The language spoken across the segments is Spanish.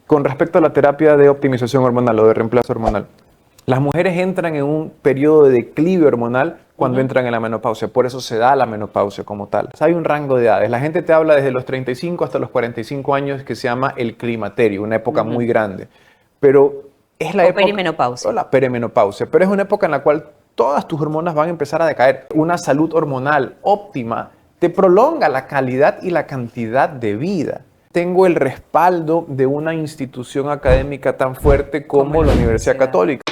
Con respecto a la terapia de optimización hormonal o de reemplazo hormonal, las mujeres entran en un periodo de declive hormonal cuando entran en la menopausia. Por eso se da la menopausia como tal. O sea, hay un rango de edades. La gente te habla desde los 35 hasta los 45 años, que se llama el climaterio, una época muy grande. Pero es la época... perimenopausia. O la perimenopausia. Pero es una época en la cual todas tus hormonas van a empezar a decaer. Una salud hormonal óptima te prolonga la calidad y la cantidad de vida. Tengo el respaldo de una institución académica tan fuerte como la Universidad Católica.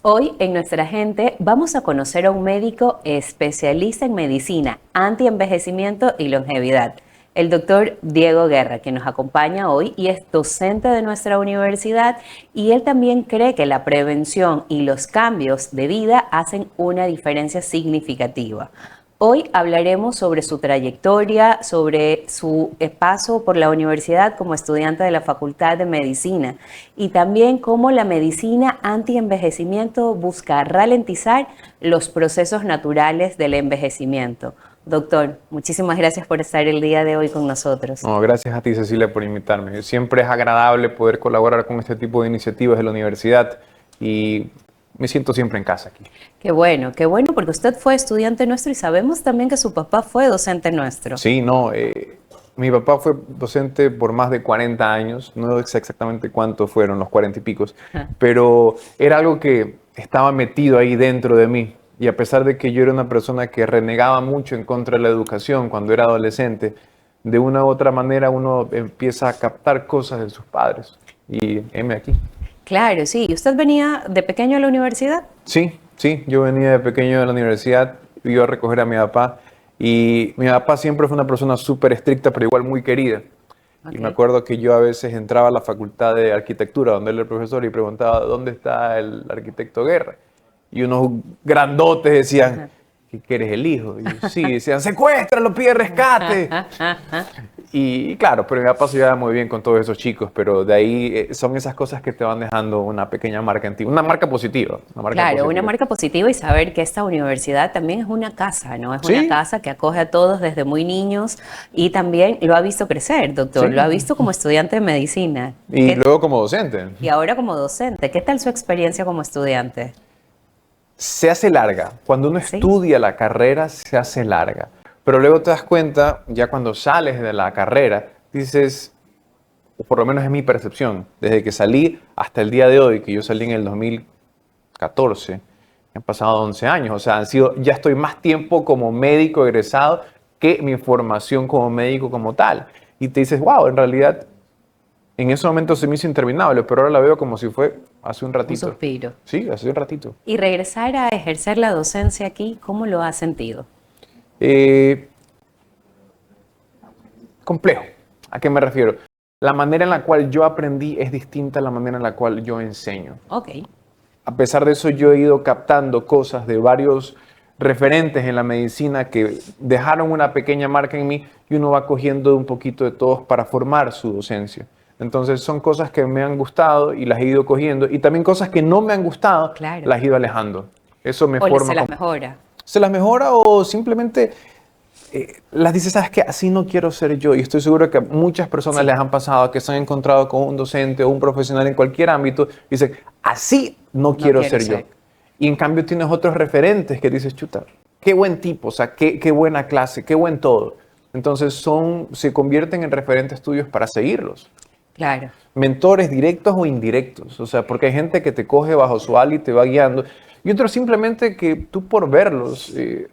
Hoy en Nuestra Gente vamos a conocer a un médico especialista en medicina, antienvejecimiento y longevidad, el doctor Diego Guerra, que nos acompaña hoy y es docente de nuestra universidad, y él también cree que la prevención y los cambios de vida hacen una diferencia significativa. Hoy hablaremos sobre su trayectoria, sobre su paso por la universidad como estudiante de la Facultad de Medicina y también cómo la medicina anti-envejecimiento busca ralentizar los procesos naturales del envejecimiento. Doctor, muchísimas gracias por estar el día de hoy con nosotros. No, gracias a ti, Cecilia, por invitarme. Siempre es agradable poder colaborar con este tipo de iniciativas de la universidad y me siento siempre en casa aquí. Qué bueno, porque usted fue estudiante nuestro y sabemos también que su papá fue docente nuestro. Sí, no, mi papá fue docente por más de 40 años, no sé exactamente cuántos fueron, los 40 y picos, pero era algo que estaba metido ahí dentro de mí. Y a pesar de que yo era una persona que renegaba mucho en contra de la educación cuando era adolescente, de una u otra manera uno empieza a captar cosas de sus padres. Y heme aquí. Claro, sí. ¿Y usted venía de pequeño a la universidad? Sí, yo venía de pequeño de la universidad, iba a recoger a mi papá y mi papá siempre fue una persona súper estricta, pero igual muy querida. Okay. Y me acuerdo que yo a veces entraba a la facultad de arquitectura, donde él era el profesor, y preguntaba, ¿dónde está el arquitecto Guerra? Y unos grandotes decían, ¿que eres el hijo? Y yo, sí, decían, ¡secuéstralo, pide rescate! Y claro, pero mi papá se llevaba muy bien con todos esos chicos, pero de ahí son esas cosas que te van dejando una pequeña marca en ti, una marca positiva. Una marca positiva y saber que esta universidad también es una casa, ¿no? Es una casa que acoge a todos desde muy niños y también lo ha visto crecer, doctor, lo ha visto como estudiante de medicina. Y luego como docente. Y ahora como docente. ¿Qué tal su experiencia como estudiante? Se hace larga. Cuando uno estudia la carrera, se hace larga. Pero luego te das cuenta, ya cuando sales de la carrera, dices, o por lo menos es mi percepción, desde que salí hasta el día de hoy, que yo salí en el 2014, han pasado 11 años, o sea, ya estoy más tiempo como médico egresado que mi formación como médico como tal. Y te dices, wow, en realidad, en ese momento se me hizo interminable, pero ahora la veo como si fue hace un ratito. Un suspiro. Sí, hace un ratito. Y regresar a ejercer la docencia aquí, ¿cómo lo ha sentido? Complejo. ¿A qué me refiero? La manera en la cual yo aprendí es distinta a la manera en la cual yo enseño. Ok. A pesar de eso, yo he ido captando cosas de varios referentes en la medicina que dejaron una pequeña marca en mí y uno va cogiendo un poquito de todos para formar su docencia. Entonces son cosas que me han gustado y las he ido cogiendo y también cosas que no me han gustado, las he ido alejando. Eso me forma. ¿Se las mejora? Se las mejora o simplemente las dice, ¿sabes qué? Así no quiero ser yo. Y estoy seguro que a muchas personas les han pasado que se han encontrado con un docente o un profesional en cualquier ámbito y dicen, así no quiero ser yo. Y en cambio tienes otros referentes que dices, chuta, qué buen tipo, o sea, qué buena clase, qué buen todo. Entonces se convierten en referentes tuyos para seguirlos. Claro. Mentores directos o indirectos. O sea, porque hay gente que te coge bajo su ala y te va guiando. Y otros simplemente que tú por verlos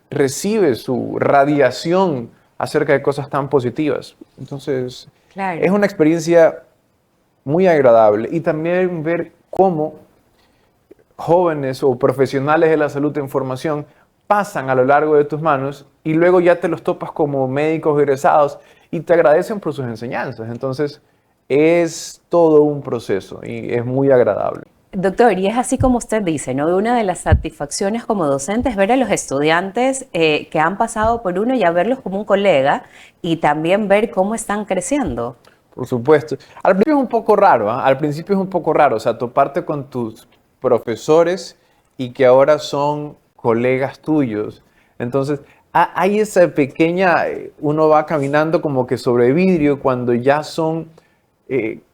recibes su radiación acerca de cosas tan positivas. Entonces, es una experiencia muy agradable. Y también ver cómo jóvenes o profesionales de la salud en formación pasan a lo largo de tus manos y luego ya te los topas como médicos egresados y te agradecen por sus enseñanzas. Entonces, es todo un proceso y es muy agradable. Doctor, y es así como usted dice, ¿no? Una de las satisfacciones como docente es ver a los estudiantes que han pasado por uno y a verlos como un colega y también ver cómo están creciendo. Por supuesto. Al principio es un poco raro, ¿ah? Al principio es un poco raro, o sea, toparte con tus profesores y que ahora son colegas tuyos. Entonces, hay esa pequeña, uno va caminando como que sobre vidrio cuando ya son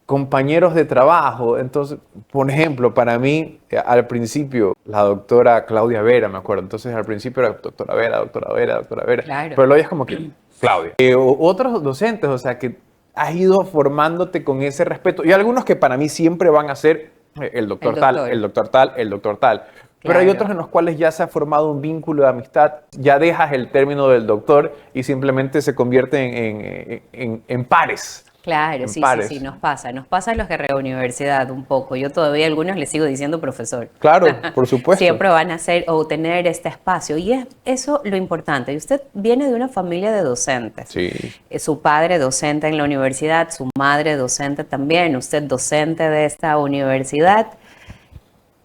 compañeros de trabajo. Entonces, por ejemplo, para mí, al principio, la doctora Claudia Vera, me acuerdo. Entonces, al principio era doctora Vera, doctora Vera, doctora Vera. Claro. Pero luego es como que Claudia. Otros docentes, o sea, que has ido formándote con ese respeto. Y algunos que para mí siempre van a ser el doctor tal, el doctor tal, el doctor tal. Pero hay otros en los cuales ya se ha formado un vínculo de amistad, ya dejas el término del doctor y simplemente se convierte en pares. Claro, En sí, pares. sí, nos pasa a los de reuniversidad un poco. Yo todavía a algunos les sigo diciendo profesor. Claro, por supuesto. Siempre van a hacer o tener este espacio y es eso lo importante. Y usted viene de una familia de docentes. Sí. Su padre docente en la universidad, su madre docente también, usted docente de esta universidad.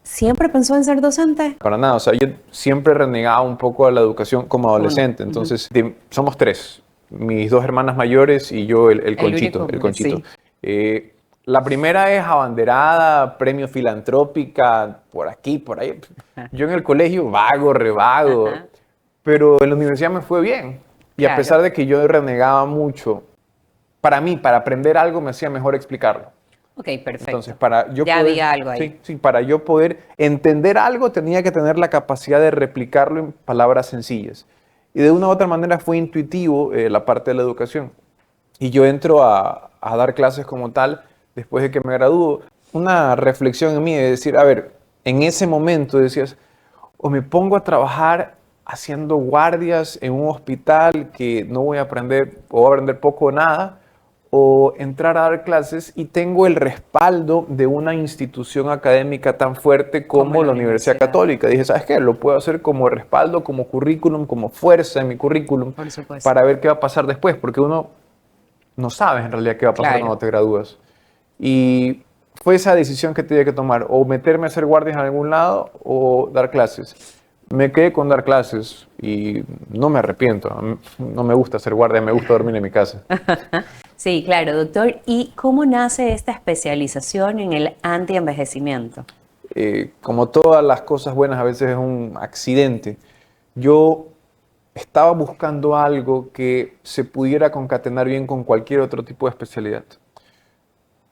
¿Siempre pensó en ser docente? Para nada, o sea, yo siempre renegaba un poco a la educación como adolescente. Entonces, somos tres, mis dos hermanas mayores y yo el conchito. único, El conchito. sí. La primera es abanderada, premio filantrópica, por aquí, por ahí. Yo en el colegio vago, revago, Ajá. pero en la universidad me fue bien. Y a Claro. pesar de que yo renegaba mucho, para mí, para aprender algo, me hacía mejor explicarlo. Ok, perfecto. Entonces, para yo ya poder, había algo ahí. sí, sí, para yo poder entender algo, tenía que tener la capacidad de replicarlo en palabras sencillas. Y de una u otra manera fue intuitivo la parte de la educación. Y yo entro a dar clases como tal, después de que me gradúo, una reflexión en mí de decir, a ver, en ese momento decías, o me pongo a trabajar haciendo guardias en un hospital que no voy a aprender o voy a aprender poco o nada, o entrar a dar clases y tengo el respaldo de una institución académica tan fuerte como la Universidad Católica. Dije, ¿sabes qué? Lo puedo hacer como respaldo, como currículum, como fuerza en mi currículum, Por supuesto. para ver qué va a pasar después, porque uno no sabe en realidad qué va a pasar Claro. cuando te gradúas. Y fue esa decisión que tuve que tomar, o meterme a hacer guardias en algún lado o dar clases. Me quedé con dar clases y no me arrepiento. A mí no me gusta hacer guardia, me gusta dormir en mi casa. Sí, claro, doctor. ¿Y cómo nace esta especialización en el antienvejecimiento? Como todas las cosas buenas, a veces es un accidente. Yo estaba buscando algo que se pudiera concatenar bien con cualquier otro tipo de especialidad.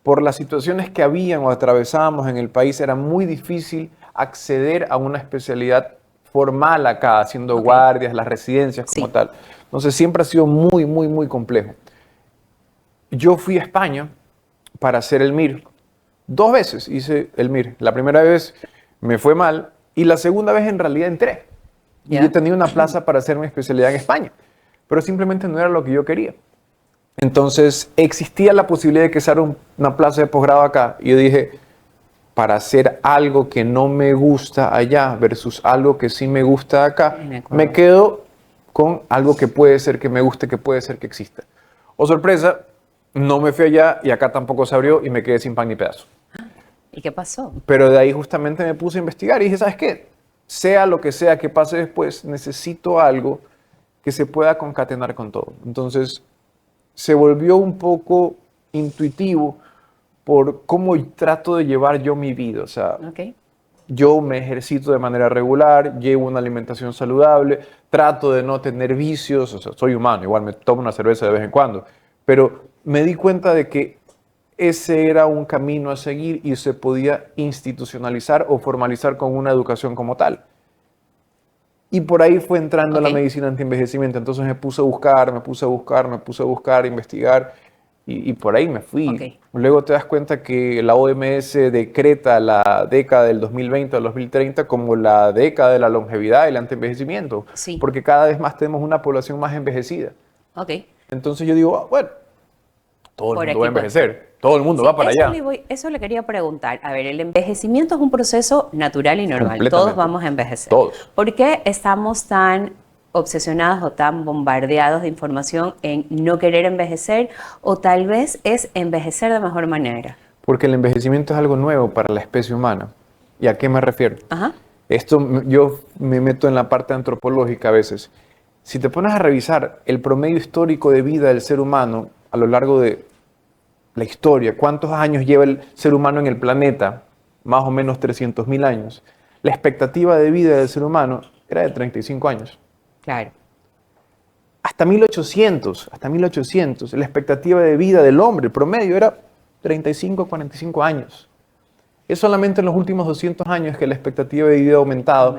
Por las situaciones que habían o atravesábamos en el país, era muy difícil acceder a una especialidad formal acá, haciendo guardias, las residencias como tal. Entonces siempre ha sido muy, muy, muy complejo. Yo fui a España para hacer el MIR. 2 veces hice el MIR. La primera vez me fue mal y la segunda vez en realidad entré. Y yo tenía una plaza para hacer mi especialidad en España, pero simplemente no era lo que yo quería. Entonces existía la posibilidad de que sea una plaza de posgrado acá. Y yo dije, para hacer algo que no me gusta allá versus algo que sí me gusta acá, me quedo con algo que puede ser que me guste, que puede ser que exista. Oh, sorpresa, no me fui allá y acá tampoco se abrió y me quedé sin pan ni pedazo. ¿Y qué pasó? Pero de ahí justamente me puse a investigar y dije, ¿sabes qué? Sea lo que sea que pase después, necesito algo que se pueda concatenar con todo. Entonces, se volvió un poco intuitivo por cómo trato de llevar yo mi vida. O sea, yo me ejercito de manera regular, llevo una alimentación saludable, trato de no tener vicios, o sea, soy humano, igual me tomo una cerveza de vez en cuando, pero me di cuenta de que ese era un camino a seguir y se podía institucionalizar o formalizar con una educación como tal. Y por ahí fue entrando la medicina antienvejecimiento. Entonces me puse a buscar, investigar y por ahí me fui. Luego te das cuenta que la OMS decreta la década del 2020 al 2030 como la década de la longevidad y el antienvejecimiento. Porque cada vez más tenemos una población más envejecida. Entonces yo digo, bueno, todo el mundo va a envejecer. Todo el mundo va para allá. Eso le quería preguntar. A ver, el envejecimiento es un proceso natural y normal. Todos vamos a envejecer. Todos. ¿Por qué estamos tan obsesionados o tan bombardeados de información en no querer envejecer? O tal vez es envejecer de mejor manera. Porque el envejecimiento es algo nuevo para la especie humana. ¿Y a qué me refiero? Ajá. Esto yo me meto en la parte antropológica a veces. Si te pones a revisar el promedio histórico de vida del ser humano a lo largo de la historia, cuántos años lleva el ser humano en el planeta, más o menos 300.000 años, la expectativa de vida del ser humano era de 35 años. Claro. Hasta 1800, la expectativa de vida del hombre, el promedio era 35, 45 años. Es solamente en los últimos 200 años que la expectativa de vida ha aumentado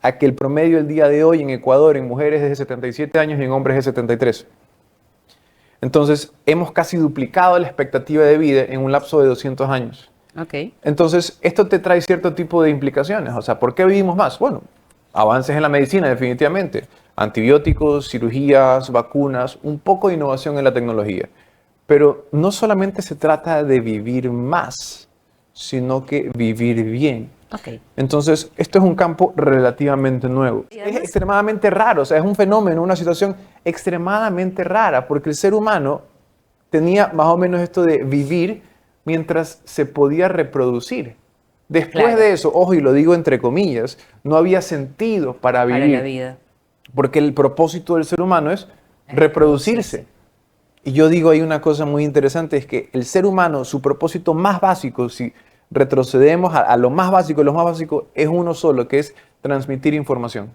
a que el promedio el día de hoy en Ecuador en mujeres es de 77 años y en hombres es de 73. Entonces, hemos casi duplicado la expectativa de vida en un lapso de 200 años. Ok. Entonces, esto te trae cierto tipo de implicaciones. O sea, ¿por qué vivimos más? Bueno, avances en la medicina, definitivamente. Antibióticos, cirugías, vacunas, un poco de innovación en la tecnología. Pero no solamente se trata de vivir más, sino que vivir bien. Ok. Entonces, esto es un campo relativamente nuevo. Es extremadamente raro, o sea, es un fenómeno, una situación extremadamente rara, porque el ser humano tenía más o menos esto de vivir mientras se podía reproducir. Después Claro. de eso, ojo, y lo digo entre comillas, no había sentido para Para vivir, la vida. porque el propósito del ser humano es reproducirse. Y yo digo ahí una cosa muy interesante, es que el ser humano, su propósito más básico, si retrocedemos a lo más básico es uno solo, que es transmitir información.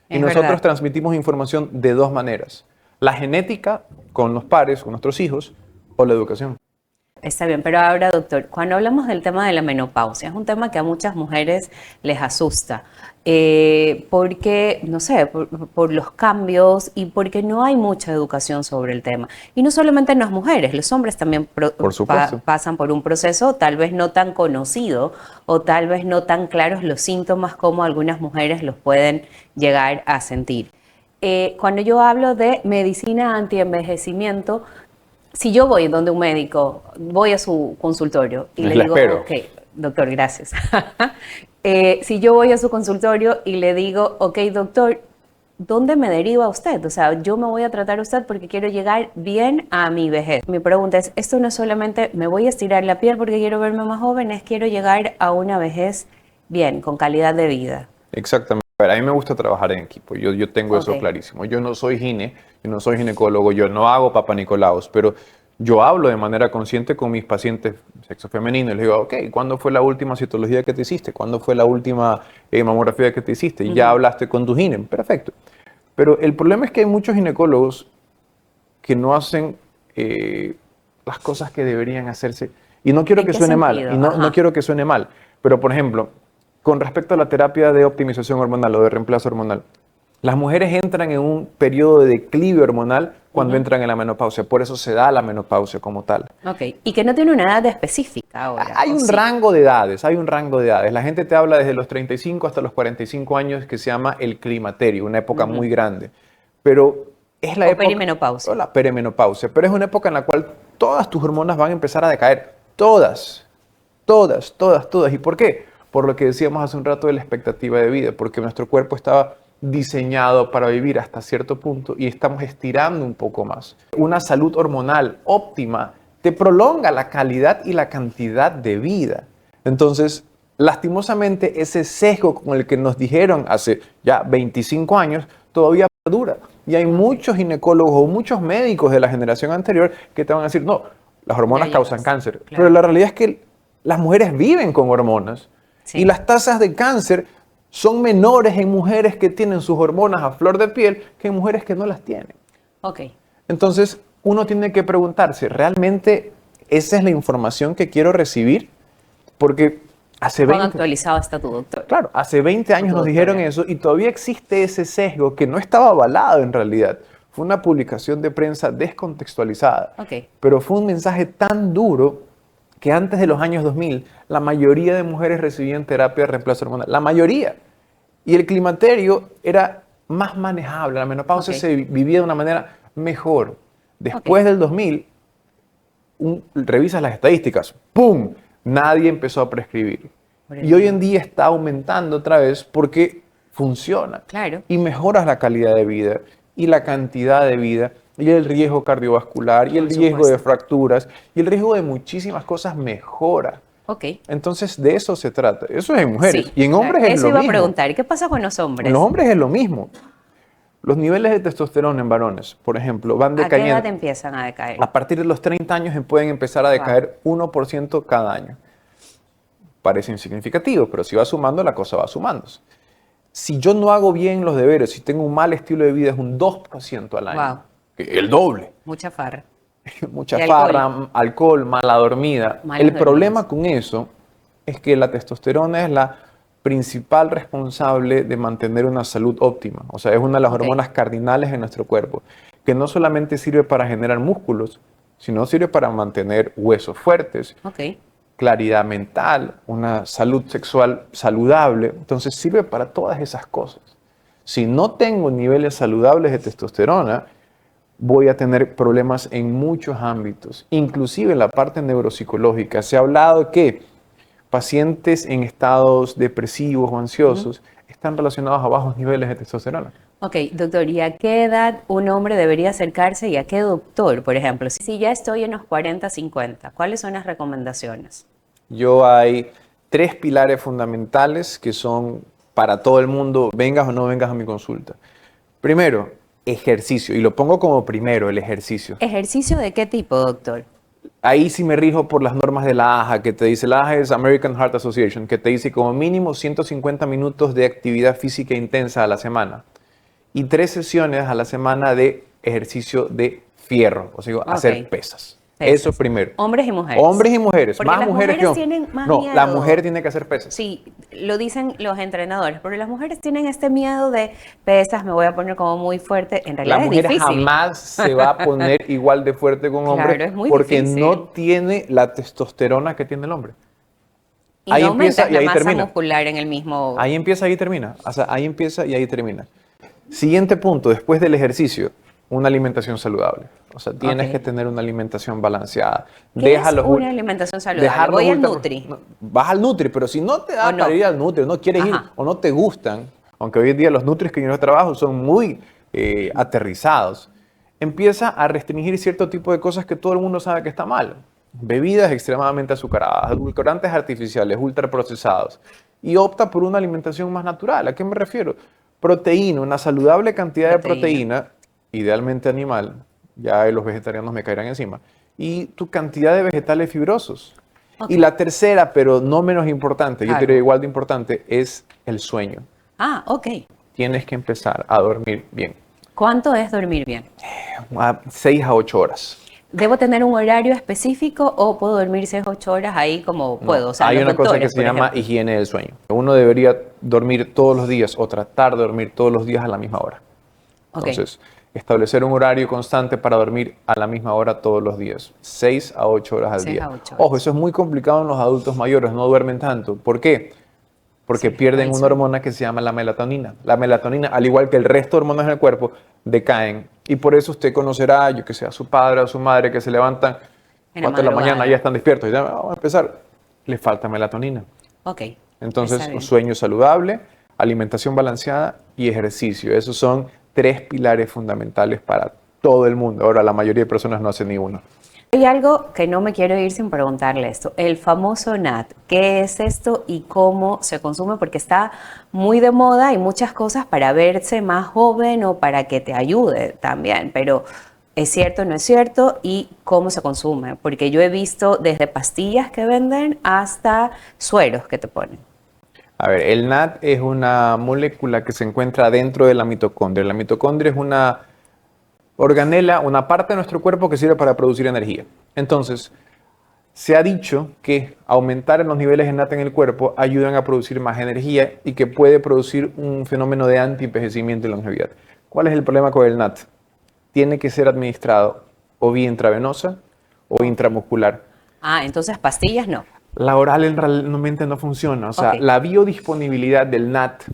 Y Es nosotros verdad. transmitimos información de dos maneras. La genética, con los pares, con nuestros hijos, o la educación. Está bien, pero ahora, doctor, cuando hablamos del tema de la menopausia, es un tema que a muchas mujeres les asusta, porque, no sé, por los cambios y porque no hay mucha educación sobre el tema. Y no solamente en las mujeres, los hombres también Por supuesto. pasan por un proceso tal vez no tan conocido o tal vez no tan claros los síntomas como algunas mujeres los pueden llegar a sentir. Cuando yo hablo de medicina antienvejecimiento, si yo voy donde un médico, voy a su consultorio y le La digo, espero. ok, doctor, gracias. Si yo voy a su consultorio y le digo, ok, doctor, ¿dónde me deriva usted? O sea, yo me voy a tratar a usted porque quiero llegar bien a mi vejez. Mi pregunta es, esto no es solamente me voy a estirar la piel porque quiero verme más joven, es quiero llegar a una vejez bien, con calidad de vida. Exactamente. A ver, a mí me gusta trabajar en equipo, yo tengo eso Ok. clarísimo. Yo no soy yo no soy ginecólogo, yo no hago Papa Nicolaos, pero yo hablo de manera consciente con mis pacientes sexo femenino y les digo, ok, ¿cuándo fue la última citología que te hiciste? ¿Cuándo fue la última mamografía que te hiciste? ¿Ya hablaste con tu gine? Perfecto. Pero el problema es que hay muchos ginecólogos que no hacen las cosas que deberían hacerse. Y no quiero ¿En que qué suene mal, sentido? y no Ajá. quiero que suene mal, pero por ejemplo, con respecto a la terapia de optimización hormonal o de reemplazo hormonal, las mujeres entran en un periodo de declive hormonal cuando entran en la menopausia, por eso se da la menopausia como tal. Ok, y que no tiene una edad específica ahora. Hay ¿o un sí? rango de edades, hay un rango de edades. La gente te habla desde los 35 hasta los 45 años que se llama el climaterio, una época muy grande. Pero es la O época... perimenopausia. O la perimenopausia, pero es una época en la cual todas tus hormonas van a empezar a decaer. Todas, todas, todas, todas. ¿Y por qué? Por lo que decíamos hace un rato de la expectativa de vida, porque nuestro cuerpo estaba diseñado para vivir hasta cierto punto y estamos estirando un poco más. Una salud hormonal óptima te prolonga la calidad y la cantidad de vida. Entonces, lastimosamente, ese sesgo con el que nos dijeron hace ya 25 años todavía perdura. Y hay muchos ginecólogos o muchos médicos de la generación anterior que te van a decir, no, las hormonas Ya causan llegas, cáncer. claro. Pero la realidad es que las mujeres viven con hormonas. Sí. Y las tasas de cáncer son menores en mujeres que tienen sus hormonas a flor de piel que en mujeres que no las tienen. Ok. Entonces, uno tiene que preguntarse, ¿realmente esa es la información que quiero recibir? Porque hace ¿Cuán 20, actualizado está tu doctor? claro, hace 20 años nos dijeron eso y todavía existe ese sesgo que no estaba avalado en realidad. Fue una publicación de prensa descontextualizada. Ok. Pero fue un mensaje tan duro que antes de los años 2000, la mayoría de mujeres recibían terapia de reemplazo hormonal. La mayoría. Y el climaterio era más manejable. La menopausia Ok. se vivía de una manera mejor. Después del 2000, revisas las estadísticas. ¡Pum! Nadie empezó a prescribir. Por Y hoy en día está aumentando otra vez porque funciona. Claro. Y mejoras la calidad de vida y la cantidad de vida y el riesgo cardiovascular y el Por riesgo de supuesto. fracturas y el riesgo de muchísimas cosas mejora. Ok. Entonces, de eso se trata. Eso es en mujeres. Sí, Y en hombres es eso lo iba a mismo. preguntar. ¿Y qué pasa con los hombres? En los hombres es lo mismo. Los niveles de testosterona en varones, por ejemplo, van ¿A qué edad decayendo. empiezan a decaer? A partir de los 30 años pueden empezar a decaer 1% cada año. Parece insignificativo, pero si va sumando, la cosa va sumándose. Si yo no hago bien los deberes, si tengo un mal estilo de vida, es un 2% al año. Wow. El doble. Mucha farra. Mucha Y farra, alcohol, mala dormida. Malas El problema dormidas. con eso es que la testosterona es la principal responsable de mantener una salud óptima. O sea, es una de las Ok. hormonas cardinales en nuestro cuerpo, que no solamente sirve para generar músculos, sino sirve para mantener huesos fuertes, Ok. claridad mental, una salud sexual saludable. Entonces sirve para todas esas cosas. Si no tengo niveles saludables de testosterona, voy a tener problemas en muchos ámbitos, inclusive en la parte neuropsicológica. Se ha hablado que pacientes en estados depresivos o ansiosos están relacionados a bajos niveles de testosterona. Ok, doctor, ¿y a qué edad un hombre debería acercarse y a qué doctor, por ejemplo? Si ya estoy en los 40, 50, ¿cuáles son las recomendaciones? Hay 3 pilares fundamentales que son para todo el mundo, vengas o no vengas a mi consulta. Primero, ejercicio, y lo pongo como primero, el ejercicio. ¿Ejercicio de qué tipo, doctor? Ahí sí me rijo por las normas de la AHA, que te dice, la AHA es American Heart Association, que te dice como mínimo 150 minutos de actividad física intensa a la semana y 3 sesiones a la semana de ejercicio de fierro, o sea, hacer pesas. Eso primero. Hombres y mujeres. Hombres y mujeres, Porque más las mujeres que mujeres hombres. tienen más No, miedo. la mujer tiene que hacer pesas. Sí, lo dicen los entrenadores, pero las mujeres tienen este miedo de pesas, me voy a poner como muy fuerte. En realidad La es mujer difícil. jamás se va a poner igual de fuerte con un hombre Claro, es muy porque difícil. no tiene la testosterona que tiene el hombre. Y Ahí no empieza aumentas y la ahí masa termina. muscular en el mismo... Ahí empieza, ahí termina. O sea, ahí empieza y ahí termina. Siguiente punto, después del ejercicio, una alimentación saludable. O sea, tienes Ok. que tener una alimentación balanceada. ¿Qué es una alimentación saludable? Voy al Nutri. Vas al Nutri, pero si no te da ¿O no? para ir al Nutri, no quieres ir Ajá. o no te gustan, aunque hoy en día los Nutris que yo trabajo son muy aterrizados, empieza a restringir cierto tipo de cosas que todo el mundo sabe que está mal. Bebidas extremadamente azucaradas, edulcorantes artificiales, ultraprocesados. Y opta por una alimentación más natural. ¿A qué me refiero? Proteína, una saludable cantidad de proteína, idealmente animal, ya los vegetarianos me caerán encima, y tu cantidad de vegetales fibrosos. Ok. Y la tercera, pero no menos importante, yo Claro. diría igual de importante, es el sueño. Ah, ok. Tienes que empezar a dormir bien, ¿Cuánto es dormir bien? a 6 a 8 horas. ¿Debo tener un horario específico o puedo dormir 6 8 horas ahí como No, puedo? O sea, hay los una cosa que doctores, se por llama ejemplo. higiene del sueño. Uno debería dormir todos los días o tratar de dormir todos los días a la misma hora. Ok. Entonces, establecer un horario constante para dormir a la misma hora todos los días, 6 a 8 horas al 6 día. a 8 Ojo, horas. eso es muy complicado en los adultos mayores, no duermen tanto. ¿Por qué? Porque Sí, pierden ahí una suena. hormona que se llama la melatonina. La melatonina, al igual que el resto de hormonas en el cuerpo, decaen. Y por eso usted conocerá, yo que sé, a su padre o a su madre que se levantan En la 4 de la mañana, madrugada. ya están despiertos. Y ya vamos a empezar. Le falta melatonina. Ok. Entonces, Está bien. sueño saludable, alimentación balanceada y ejercicio. Esos son 3 pilares fundamentales para todo el mundo. Ahora, la mayoría de personas no hacen ni uno. Hay algo que no me quiero ir sin preguntarle esto. El famoso NAT. ¿Qué es esto y cómo se consume? Porque está muy de moda. Hay muchas cosas para verse más joven o para que te ayude también. Pero ¿es cierto, no es cierto? ¿Y cómo se consume? Porque yo he visto desde pastillas que venden hasta sueros que te ponen. A ver, el NAT es una molécula que se encuentra dentro de la mitocondria. La mitocondria es una organela, una parte de nuestro cuerpo que sirve para producir energía. Entonces, se ha dicho que aumentar en los niveles de NAT en el cuerpo ayudan a producir más energía y que puede producir un fenómeno de anti-envejecimiento y longevidad. ¿Cuál es el problema con el NAT? Tiene que ser administrado o vía intravenosa o intramuscular. Ah, entonces pastillas no. La oral realmente no funciona. O sea, Ok. la biodisponibilidad del NAT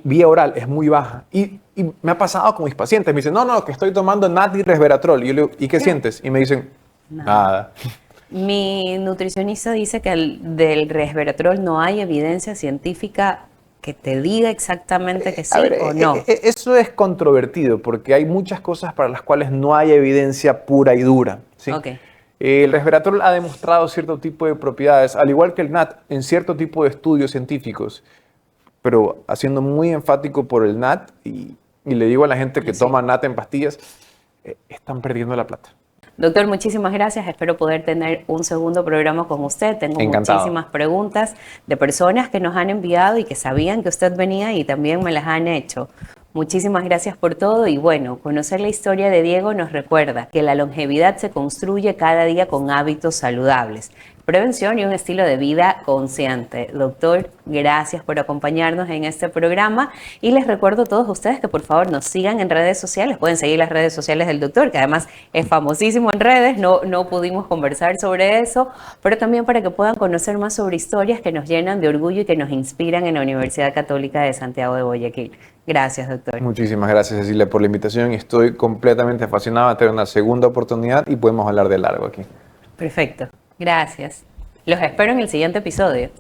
vía oral es muy baja. Y me ha pasado con mis pacientes. Me dicen, no, que estoy tomando NAT y resveratrol. Y yo le digo, ¿y qué sientes? Y me dicen, nada. Mi nutricionista dice que del resveratrol no hay evidencia científica que te diga exactamente que sí A ver, o no. eso es controvertido porque hay muchas cosas para las cuales no hay evidencia pura y dura. ¿sí? Ok. El resveratrol ha demostrado cierto tipo de propiedades, al igual que el NAT, en cierto tipo de estudios científicos, pero haciendo muy enfático por el NAT, y le digo a la gente que toma NAT en pastillas, están perdiendo la plata. Doctor, muchísimas gracias. Espero poder tener un segundo programa con usted. Tengo muchísimas preguntas de personas que nos han enviado y que sabían que usted venía y también me las han hecho. Muchísimas gracias por todo y bueno, conocer la historia de Diego nos recuerda que la longevidad se construye cada día con hábitos saludables, prevención y un estilo de vida consciente. Doctor, gracias por acompañarnos en este programa y les recuerdo a todos ustedes que por favor nos sigan en redes sociales. Pueden seguir las redes sociales del doctor, que además es famosísimo en redes, no pudimos conversar sobre eso, pero también para que puedan conocer más sobre historias que nos llenan de orgullo y que nos inspiran en la Universidad Católica de Santiago de Guayaquil. Gracias, doctor. Muchísimas gracias, Cecilia, por la invitación. Estoy completamente fascinado de tener una segunda oportunidad y podemos hablar de largo aquí. Perfecto. Gracias. Los espero en el siguiente episodio.